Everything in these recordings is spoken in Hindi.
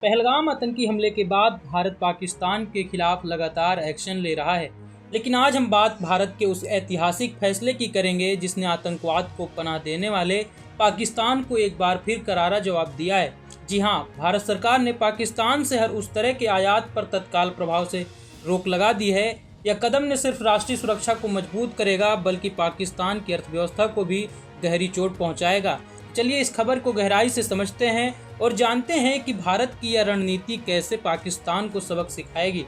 पहलगाम आतंकी हमले के बाद भारत पाकिस्तान के खिलाफ लगातार एक्शन ले रहा है। लेकिन आज हम बात भारत के उस ऐतिहासिक फैसले की करेंगे जिसने आतंकवाद को पनाह देने वाले पाकिस्तान को एक बार फिर करारा जवाब दिया है। जी हां, भारत सरकार ने पाकिस्तान से हर उस तरह के आयात पर तत्काल प्रभाव से रोक लगा दी है। यह कदम न सिर्फ राष्ट्रीय सुरक्षा को मजबूत करेगा बल्कि पाकिस्तान की अर्थव्यवस्था को भी गहरी चोट पहुंचाएगा। चलिए इस खबर को गहराई से समझते हैं और जानते हैं कि भारत की यह रणनीति कैसे पाकिस्तान को सबक सिखाएगी।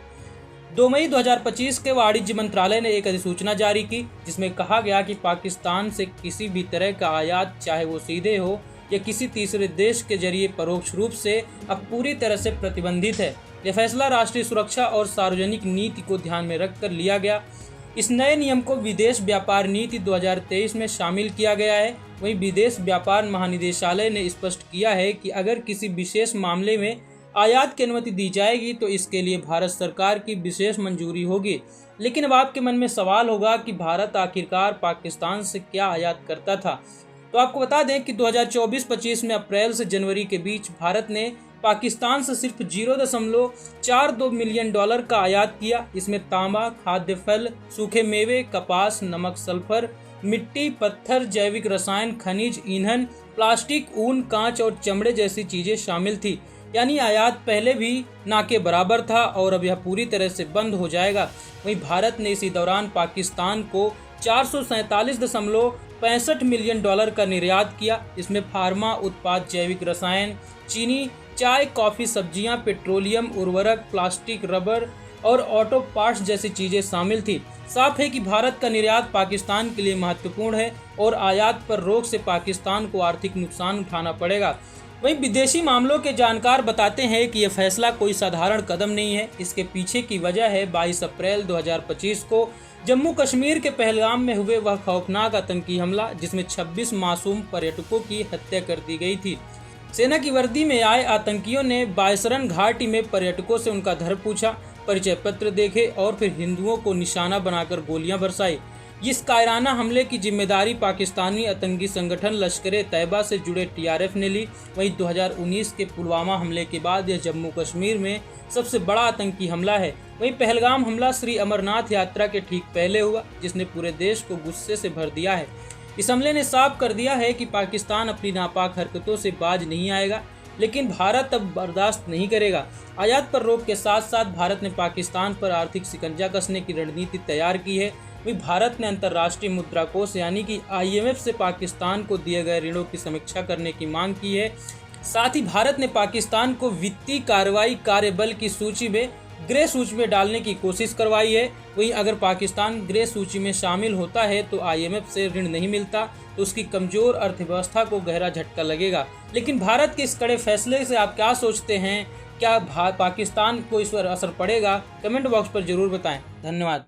2 मई 2025 के वाणिज्य मंत्रालय ने एक अधिसूचना जारी की जिसमें कहा गया कि पाकिस्तान से किसी भी तरह का आयात, चाहे वो सीधे हो या किसी तीसरे देश के जरिए परोक्ष रूप से, अब पूरी तरह से प्रतिबंधित है। यह फैसला राष्ट्रीय सुरक्षा और सार्वजनिक नीति को ध्यान में रखकर लिया गया। इस नए नियम को विदेश व्यापार नीति 2023 में शामिल किया गया है। वहीं विदेश व्यापार महानिदेशालय ने स्पष्ट किया है कि अगर किसी विशेष मामले में आयात की अनुमति दी जाएगी तो इसके लिए भारत सरकार की विशेष मंजूरी होगी। लेकिन अब आपके मन में सवाल होगा कि भारत आखिरकार पाकिस्तान से क्या आयात करता था। तो आपको बता दें कि 2024-25 में अप्रैल से जनवरी के बीच भारत ने पाकिस्तान से सिर्फ $0.42 मिलियन का आयात किया। इसमें तांबा, खाद्य फल, सूखे मेवे, कपास, नमक, सल्फर, मिट्टी, पत्थर, जैविक रसायन, खनिज, ईंधन, प्लास्टिक, ऊन, कांच और चमड़े जैसी चीजें शामिल थी। यानी आयात पहले भी ना के बराबर था और अब यह पूरी तरह से बंद हो जाएगा। वहीं भारत ने इसी दौरान पाकिस्तान को $447.65 मिलियन का निर्यात किया। इसमें फार्मा उत्पाद, जैविक रसायन, चीनी, चाय, कॉफ़ी, सब्जियां, पेट्रोलियम, उर्वरक, प्लास्टिक, रबर और ऑटो पार्ट्स जैसी चीज़ें शामिल थी। साफ है कि भारत का निर्यात पाकिस्तान के लिए महत्वपूर्ण है और आयात पर रोक से पाकिस्तान को आर्थिक नुकसान उठाना पड़ेगा। वहीं विदेशी मामलों के जानकार बताते हैं कि यह फैसला कोई साधारण कदम नहीं है। इसके पीछे की वजह है 22 अप्रैल 2025 को जम्मू कश्मीर के पहलगाम में हुए वह खौफनाक आतंकी हमला जिसमें 26 मासूम पर्यटकों की हत्या कर दी गई थी। सेना की वर्दी में आए आतंकियों ने बायसरन घाटी में पर्यटकों से उनका धर्म पूछा, परिचय पत्र देखे और फिर हिंदुओं को निशाना बनाकर गोलियां बरसाई। इस कायराना हमले की जिम्मेदारी पाकिस्तानी आतंकी संगठन लश्कर-ए-तैयबा से जुड़े TRF ने ली। वहीं 2019 के पुलवामा हमले के बाद यह जम्मू कश्मीर में सबसे बड़ा आतंकी हमला है। वहीं पहलगाम हमला श्री अमरनाथ यात्रा के ठीक पहले हुआ जिसने पूरे देश को गुस्से से भर दिया है। इस हमले ने साफ कर दिया है कि पाकिस्तान अपनी नापाक हरकतों से बाज नहीं आएगा, लेकिन भारत अब बर्दाश्त नहीं करेगा। आयात पर रोक के साथ साथ भारत ने पाकिस्तान पर आर्थिक शिकंजा कसने की रणनीति तैयार की है। वहीं भारत ने अंतर्राष्ट्रीय मुद्रा कोष यानी कि IMF से पाकिस्तान को दिए गए ऋणों की समीक्षा करने की मांग की है। साथ ही भारत ने पाकिस्तान को वित्तीय कार्रवाई कार्यबल की सूची में ग्रे सूची में डालने की कोशिश करवाई है। वहीं अगर पाकिस्तान ग्रे सूची में शामिल होता है तो IMF से ऋण नहीं मिलता तो उसकी कमजोर अर्थव्यवस्था को गहरा झटका लगेगा। लेकिन भारत के इस कड़े फैसले से आप क्या सोचते हैं? क्या पाकिस्तान को इस पर असर पड़ेगा? कमेंट बॉक्स पर जरूर बताएं। धन्यवाद।